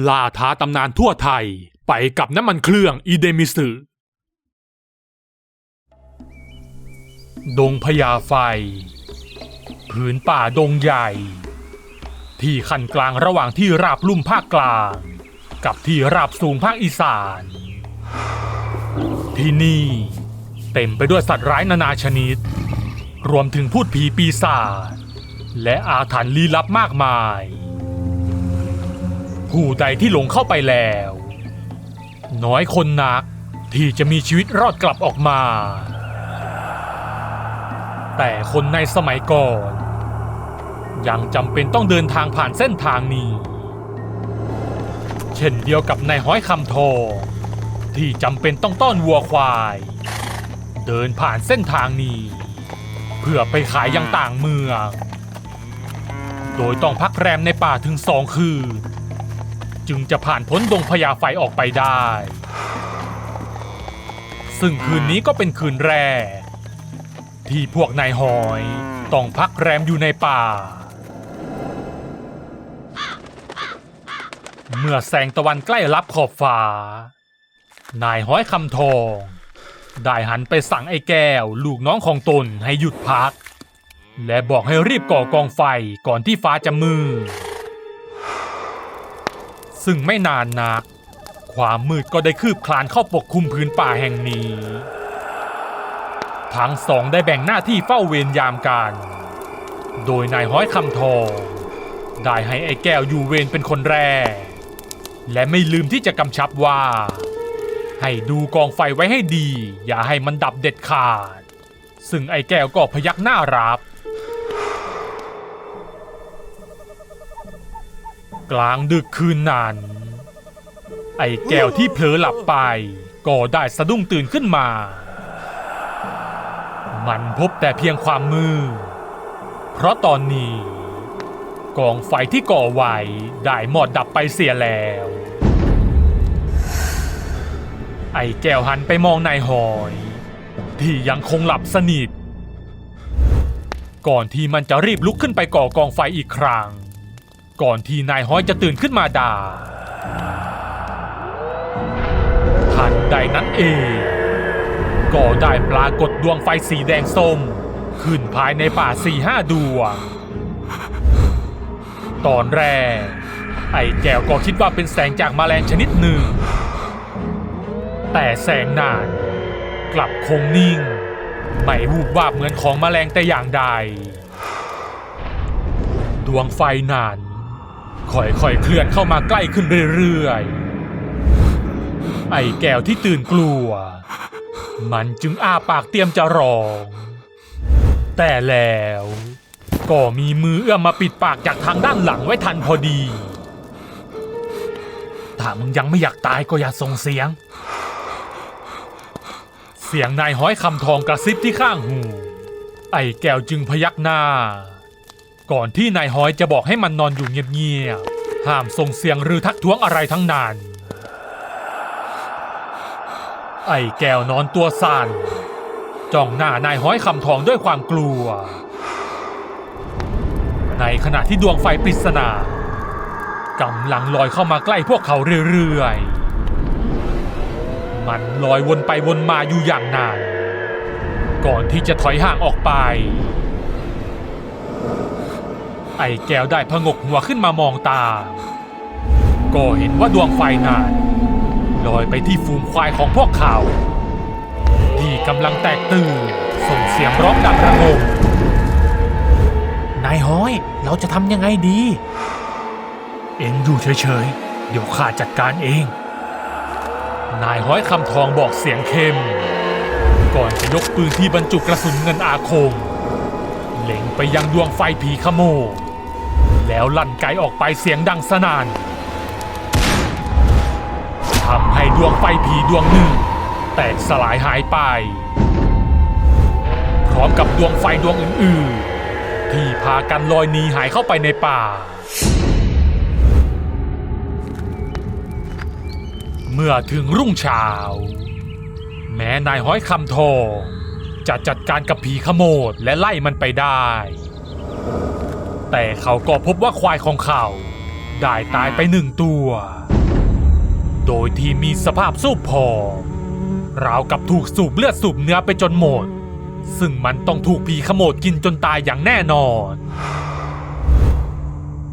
ล่าท้าตำนานทั่วไทยไปกับน้ำมันเครื่องอีเดมิสึดงพญาไฟผืนป่าดงใหญ่ที่ขั้นกลางระหว่างที่ราบลุ่มภาคกลางกับที่ราบสูงภาคอีสานที่นี่เต็มไปด้วยสัตว์ร้ายนานาชนิดรวมถึงพูดผีปีศาจและอาถรรพ์ลี้ลับมากมายผู้ใดที่หลงเข้าไปแล้วน้อยคนนักที่จะมีชีวิตรอดกลับออกมาแต่คนในสมัยก่อนยังจำเป็นต้องเดินทางผ่านเส้นทางนี้เช่นเดียวกับนายห้อยคำทองที่จำเป็นต้องต้อนวัวควายเดินผ่านเส้นทางนี้เพื่อไปขายยังต่างเมืองโดยต้องพักแรมในป่าถึง2 คืนจึงจะผ่านพ้นดงพญาไฟออกไปได้ซึ่งคืนนี้ก็เป็นคืนแรกที่พวกนายหอยต้องพักแรมอยู่ในป่าเมื่อแสงตะวันใกล้ลับขอบฟ้านายห้อยคำทองได้หันไปสั่งไอ้แก้วลูกน้องของตนให้หยุดพักและบอกให้รีบก่อกองไฟก่อนที่ฟ้าจะมืดซึ่งไม่นานนักความมืดก็ได้คืบคลานเข้าปกคลุมพื้นป่าแห่งนี้ทั้งสองได้แบ่งหน้าที่เฝ้าเวรยามกันโดยนายห้อยคำทองได้ให้ไอ้แก้วอยู่เวรเป็นคนแรกและไม่ลืมที่จะกำชับว่าให้ดูกองไฟไว้ให้ดีอย่าให้มันดับเด็ดขาดซึ่งไอ้แก้วก็พยักหน้ารับกลางดึกคืนนั้นไอ้แก้วที่เผลอหลับไปก็ได้สะดุ้งตื่นขึ้นมามันพบแต่เพียงความมืดเพราะตอนนี้กองไฟที่ก่อไว้ได้หมดดับไปเสียแล้วไอ้แก้วหันไปมองนายหอยที่ยังคงหลับสนิทก่อนที่มันจะรีบลุกขึ้นไปก่อกองไฟอีกครั้งก่อนที่นายห้อยจะตื่นขึ้นมาด่าทันใดนั้นเองก็ได้ปรากฏดวงไฟสีแดงส้มขึ้นภายในป่า 4-5 ดวงตอนแรกไอ้แก้วก็คิดว่าเป็นแสงจากแมลงชนิดหนึ่งแต่แสงนั้นกลับคงนิ่งไม่วูบวาบเหมือนของแมลงแต่อย่างใดดวงไฟนั้นค่อยๆเคลื่อนเข้ามาใกล้ขึ้นเรื่อยๆไอ้แก้วที่ตื่นกลัวมันจึงอ้าปากเตรียมจะร้องแต่แล้วก็มีมือเอื้อมมาปิดปากจากทางด้านหลังไว้ทันพอดีถ้ามึงยังไม่อยากตายก็อย่าส่งเสียงเสียงนายห้อยคำทองกระซิบที่ข้างหูไอ้แก้วจึงพยักหน้าก่อนที่นายห้อยจะบอกให้มันนอนอยู่เงียบๆห้ามส่งเสียงหรือทักท้วงอะไรทั้งนั้นไอ้แก้วนอนตัวสั่นจ้องหน้านายห้อยคำทองด้วยความกลัวในขณะที่ดวงไฟปริศนากำลังลอยเข้ามาใกล้พวกเขาเรื่อยๆมันลอยวนไปวนมาอยู่อย่างนานก่อนที่จะถอยห่างออกไปไอ้แก้วได้ผงกหัวขึ้นมามองตาก็เห็นว่าดวงไฟนั้นลอยไปที่ฝูงควายของพวกเขาที่กำลังแตกตื่นส่งเสียงร้องดังระงมนายห้อยเราจะทำยังไงดีเอ็งอยู่เฉยๆเดี๋ยวข้าจัดการเองนายห้อยคำทองบอกเสียงเข้มก่อนจะยกปืนที่บรรจุกระสุนเงินอาคมเล็งไปยังดวงไฟผีขโมยแล้วลั่นไกออกไปเสียงดังสนั่นทำให้ดวงไฟผีดวงหนึ่งแตกสลายหายไปพร้อมกับดวงไฟดวงอื่นๆที่พากันลอยหนีหายเข้าไปในป่าเมื่อถึงรุ่งเช้าแม้นายห้อยคำทองจะจัดการกับผีขโมยและไล่มันไปได้แต่เขาก็พบว่าควายของเขาได้ตายไป1 ตัว โดยที่มีสภาพสูบผอมราวกับถูกสูบเลือดสูบเนื้อไปจนหมดซึ่งมันต้องถูกผีขโมดกินจนตายอย่างแน่นอน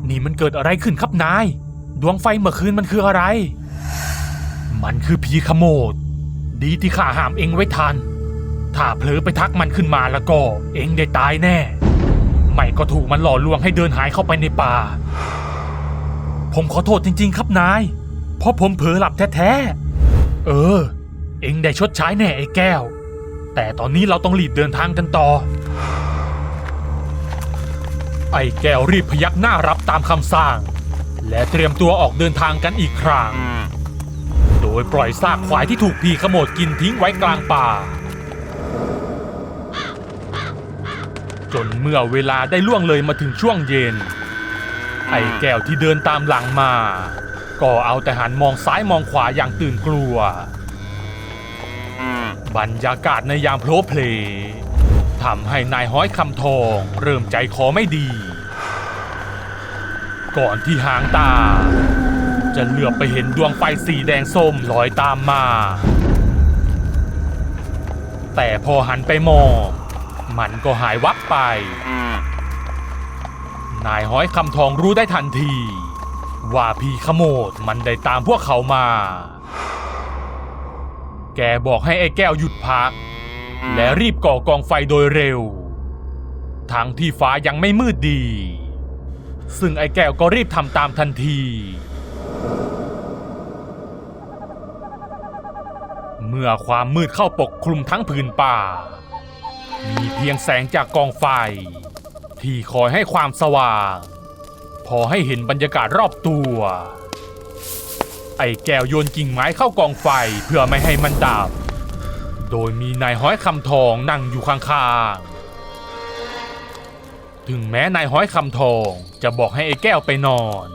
นี่มันเกิดอะไรขึ้นครับนายดวงไฟเมื่อคืนมันคืออะไรมันคือผีขโมดดีที่ข้าห้ามเองไว้ทันถ้าเผลอไปทักมันขึ้นมาแล้วก็เองได้ตายแน่ไม่ก็ถูกมันหล่อลวงให้เดินหายเข้าไปในป่าผมขอโทษจริงๆครับนายเพราะผมเผลอหลับแท้ๆเองได้ชดใช้แน่ไอ้แก้วแต่ตอนนี้เราต้องรีบเดินทางกันต่อไอ้แก้วรีบพยักหน้ารับตามคำสั่งและเตรียมตัวออกเดินทางกันอีกครั้งโดยปล่อยซากควายที่ถูกผีขโมดกินทิ้งไว้กลางป่าจนเมื่อเวลาได้ล่วงเลยมาถึงช่วงเย็นไอ้แก้วที่เดินตามหลังมาก็เอาแต่หันมองซ้ายมองขวาอย่างตื่นกลัวบรรยากาศในยามโผล่เพลทำให้นายห้อยคำทองเริ่มใจคอไม่ดีก่อนที่หางตาจะเหลือบไปเห็นดวงไฟสีแดงส้มลอยตามมาแต่พอหันไปมองมันก็หายวับไปนายห้อยคำทองรู้ได้ทันทีว่าผีขโมดมันได้ตามพวกเขามาแกบอกให้ไอ้แก้วหยุดพักและรีบก่อกองไฟโดยเร็วทั้งที่ฟ้ายังไม่มืดดีซึ่งไอ้แก้วก็รีบทำตามทันทีเมื่อความมืดเข้าปกคลุมทั้งผืนป่ามีเพียงแสงจากกองไฟที่คอยให้ความสว่างพอให้เห็นบรรยากาศรอบตัวไอ้แก้วโยนกิ่งไม้เข้ากองไฟเพื่อไม่ให้มันดับโดยมีนายห้อยคำทองนั่งอยู่ข้างๆถึงแม้นายห้อยคำทองจะบอกให้ไอ้แก้วไปนอน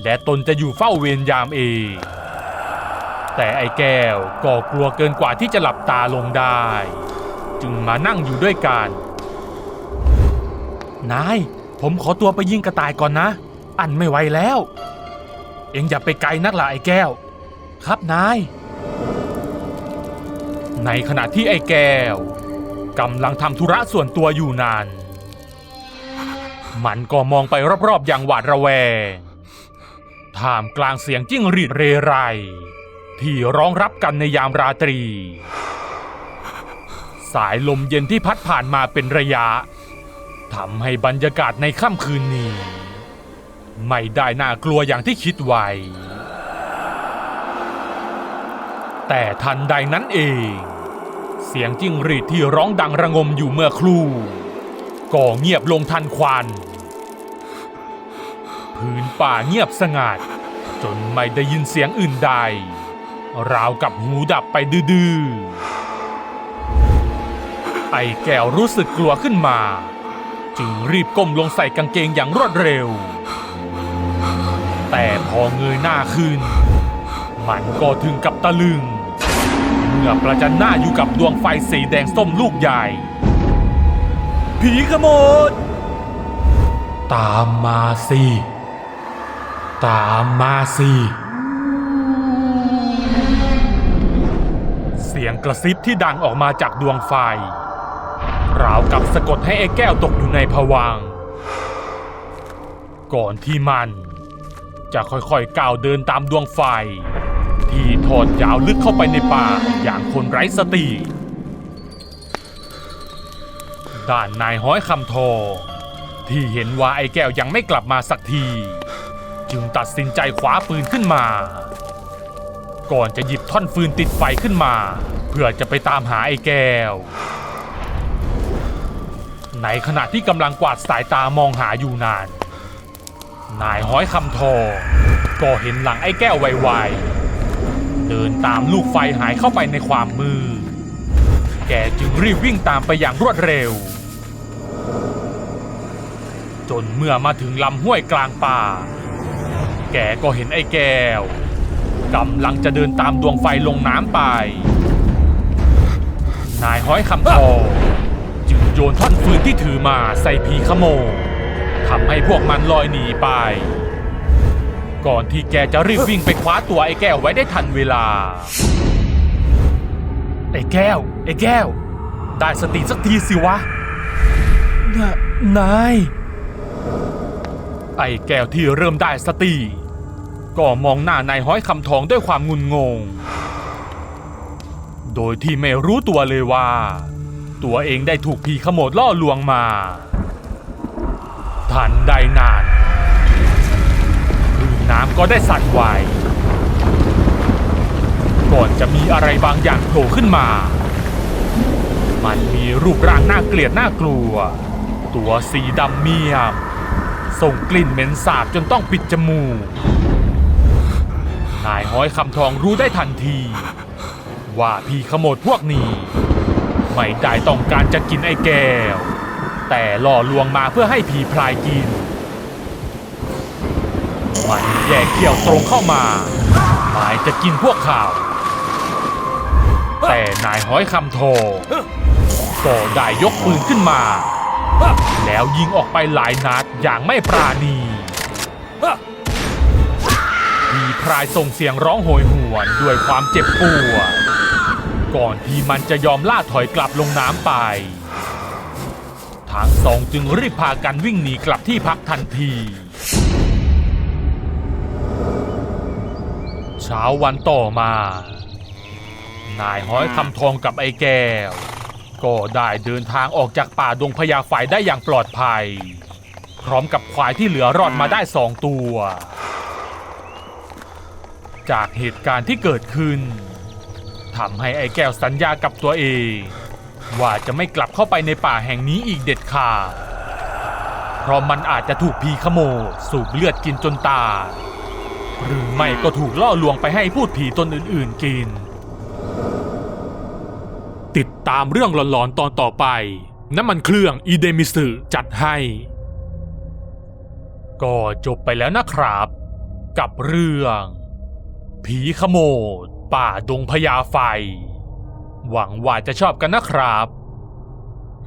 และตนจะอยู่เฝ้าเวรยามเองแต่ไอ้แก้วก็กลัวเกินกว่าที่จะหลับตาลงได้จึงมานั่งอยู่ด้วยกันนายผมขอตัวไปยิงกระต่ายก่อนนะอันไม่ไหวแล้วเอ็งอย่าไปไกลนักล่ะไอ้แก้วครับนายในขณะที่ไอ้แก้วกำลังทำธุระส่วนตัวอยู่นานมันก็มองไปรอบๆอย่างหวาดระแวงท่ามกลางเสียงจิ้งหรีดเรไรที่ร้องรับกันในยามราตรีสายลมเย็นที่พัดผ่านมาเป็นระยะทำให้บรรยากาศในค่ำคืนนี้ไม่ได้น่ากลัวอย่างที่คิดไว้แต่ทันใดนั้นเองเสียงจิ้งหรีดที่ร้องดังระงมอยู่เมื่อครู่ก็เงียบลงทันควันพื้นป่าเงียบสงัดจนไม่ได้ยินเสียงอื่นใดราวกับหูดับไปดื้อๆไอ้แก้วรู้สึกกลัวขึ้นมาจึงรีบก้มลงใส่กางเกงอย่างรวดเร็วแต่พอเงยหน้าขึ้นมันก็ถึงกับตะลึงเมื่อประจันหน้าอยู่กับดวงไฟสีแดงส้มลูกใหญ่ผีขโมดตามมาสิตามมาสิเสียงกระซิบที่ดังออกมาจากดวงไฟราวกับสะกดให้ไอ้แก้วตกอยู่ในภวังค์ก่อนที่มันจะค่อยๆก้าวเดินตามดวงไฟที่ทอดยาวลึกเข้าไปในป่าอย่างคนไร้สติด้านนายห้อยคำทองที่เห็นว่าไอ้แก้วยังไม่กลับมาสักทีจึงตัดสินใจคว้าปืนขึ้นมาก่อนจะหยิบท่อนฟืนติดไฟขึ้นมาเพื่อจะไปตามหาไอ้แก้วในขณะที่กำลังกวาดสายตามองหาอยู่นานนายห้อยคำทองก็เห็นหลังไอ้แก้วไวๆเดินตามลูกไฟหายเข้าไปในความมืดแกจึงรีบวิ่งตามไปอย่างรวดเร็วจนเมื่อมาถึงลำห้วยกลางป่าแกก็เห็นไอ้แก้วกำลังจะเดินตามดวงไฟลงน้ำไปนายห้อยคำทองจึงโยนท่อนฟืนที่ถือมาใส่ผีขโมดทำให้พวกมันลอยหนีไป ก่อนที่แกจะรีบวิ่งไปคว้าตัวไอ้แก้วไว้ได้ทันเวลาไอ้แก้วได้สติสักทีสิวะนายไอ้แก้วที่เริ่มได้สติก็มองหน้านายห้อยคำทองด้วยความงุนงงโดยที่ไม่รู้ตัวเลยว่าตัวเองได้ถูกผีขโมยล่อลวงมาทันใดนั้นพื้นน้ำก็ได้สั่นไหวก่อนจะมีอะไรบางอย่างโผล่ขึ้นมามันมีรูปร่างน่าเกลียดน่ากลัวตัวสีดำเมียมส่งกลิ่นเหม็นสาบจนต้องปิดจมูกนายห้อยคำทองรู้ได้ทันทีว่าผีขโมยพวกนี้ไม่ได้ต้องการจะกินไอ้แก้วแต่หล่อลวงมาเพื่อให้ผีพลายกินมันแย่เขี้ยวตรงเข้ามาหมายจะกินพวกเขาแต่นายห้อยคำทองก็ได้ยกปืนขึ้นมาแล้วยิงออกไปหลายนัดอย่างไม่ปราณีผีพรายส่งเสียงร้องโหยหวนด้วยความเจ็บปวดก่อนที่มันจะยอมล่าถอยกลับลงน้ำไปทั้งสองจึงรีบพากันวิ่งหนีกลับที่พักทันทีเช้าวันต่อมานายห้อยคำทองกับไอ้แก้วก็ได้เดินทางออกจากป่าดงพญาไฟได้อย่างปลอดภัยพร้อมกับควายที่เหลือรอดมาได้2 ตัวจากเหตุการณ์ที่เกิดขึ้นทำให้ไอ้แก้วสัญญากับตัวเองว่าจะไม่กลับเข้าไปในป่าแห่งนี้อีกเด็ดขาดเพราะมันอาจจะถูกผีขโมยสูบเลือดกินจนตายหรือไม่ก็ถูกล่อลวงไปให้พูดผีตนอื่นๆกินติดตามเรื่องหลอนๆตอนต่อไปน้ำมันเครื่องอีเดมิสึจัดให้ก็จบไปแล้วนะครับกับเรื่องผีขโมยป่าดงพญาไฟหวังว่าจะชอบกันนะครับ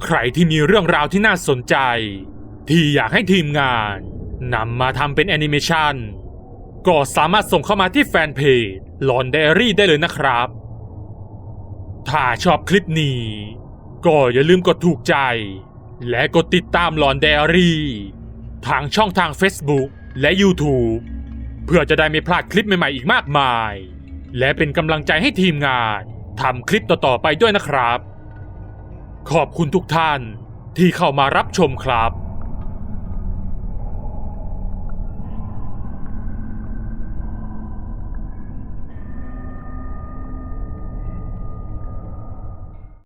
ใครที่มีเรื่องราวที่น่าสนใจที่อยากให้ทีมงานนำมาทำเป็นแอนิเมชันก็สามารถส่งเข้ามาที่แฟนเพจหลอนไดอารี่ได้เลยนะครับถ้าชอบคลิปนี้ก็อย่าลืมกดถูกใจและกดติดตามหลอนไดอารี่ทางช่องทาง Facebook และ YouTube เพื่อจะได้ไม่พลาดคลิปใหม่ๆอีกมากมายและเป็นกำลังใจให้ทีมงานทำคลิปต่อๆไปด้วยนะครับขอบคุณทุกท่านที่เข้ามารับชมครับ